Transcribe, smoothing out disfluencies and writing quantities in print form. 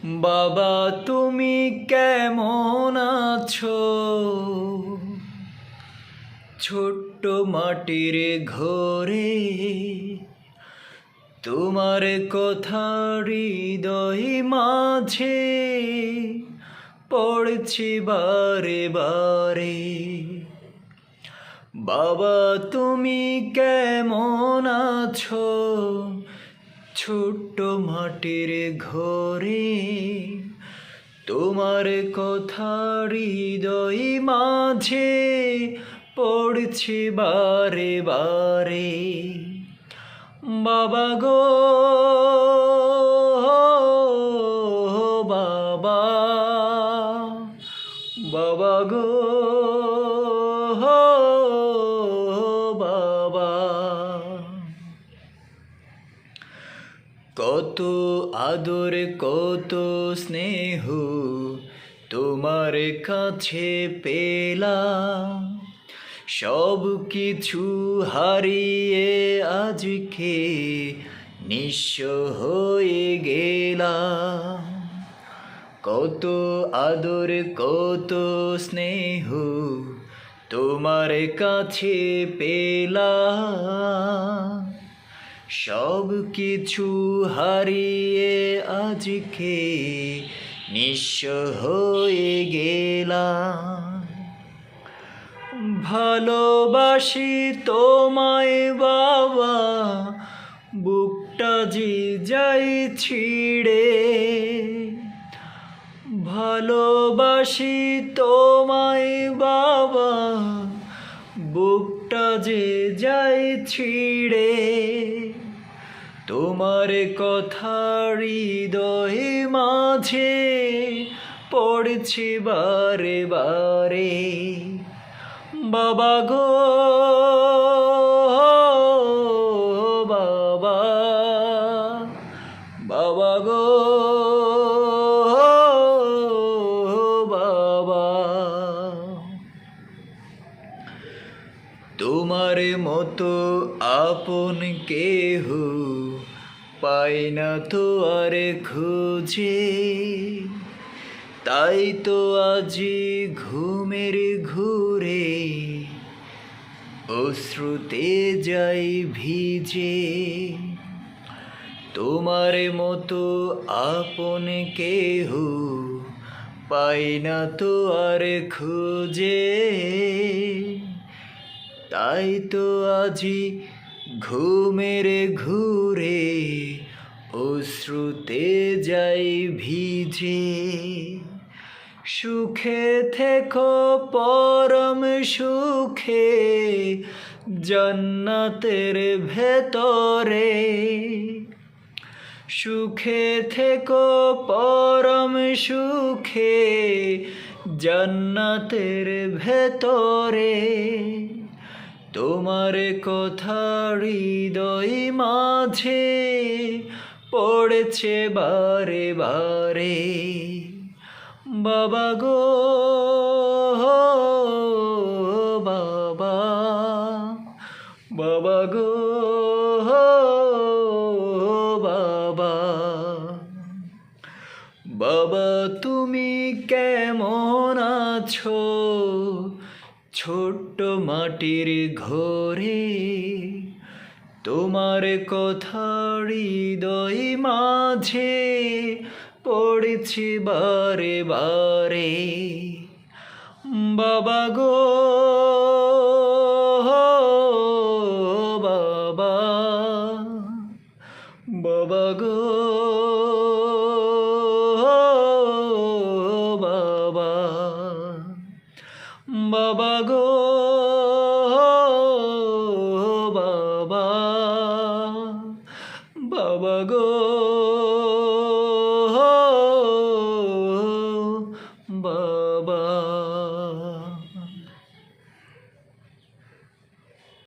বাবা তুমি কেমন আছো? ছোট্ট মাটির ঘরে তোমার কথা হৃদয় মাঝে পড়ছি বারে বারে। বাবা তুমি কেমন আছো? ছোট্ট মাটির ঘরে তোমার কথা হৃদয় মাঝে পড়ছি বারে বারে। বাবা গো বাবা, বাবা গো বাবা। কত আদর কত স্নেহ তোমার কাছে পেলাম, সব কিছু হারিয়ে আজকে নিঃস্ব হয়ে গেলাম। কত আদর কত স্নেহ তোমার কাছে পেলাম, সব কিছু হারিয়ে আজকে নিঃস্ব হয়ে গেলাম। ভালোবাসি তোমায় বাবা, বুকটা যে যাই ছিঁড়ে। ভালোবাসি তোমায় বাবা, বুকটা যে যাই ছিঁড়ে। তোমার কথা হৃদয় মাঝে পড়ছি বারে বারে। বাবা গো বাবা, বাবা গো বাবা। তোমার মতো আপন কেহ পাই না তো আর খুঁজে, তাই তো আজি ঘুমের ঘুরে অশ্রুতে যাই ভিজে। তোমার মতো আপন কেহ পাই না তো আর খুঁজে, তাই তো আজি ঘুমের ঘুরে অশ্রুতে যাই ভিজে। সুখে থেকো পরম সুখে জান্নাতের ভেতরে। সুখে থেকো পরম সুখে জান্নাতের ভেতরে। তোমার কথা হৃদয় মাঝে পড়েছে বারে বারে। বাবা গো বাবা, বাবা গো বাবা। বাবা তুমি কেমন আছো? ছোট্ট মাটির ঘরে তোমার কথা হৃদয় মাঝে পড়েছি বারে বারে। বাবা গো বাবা, বাবা গো বাবা, বাবা গো বাবা, বাবা গো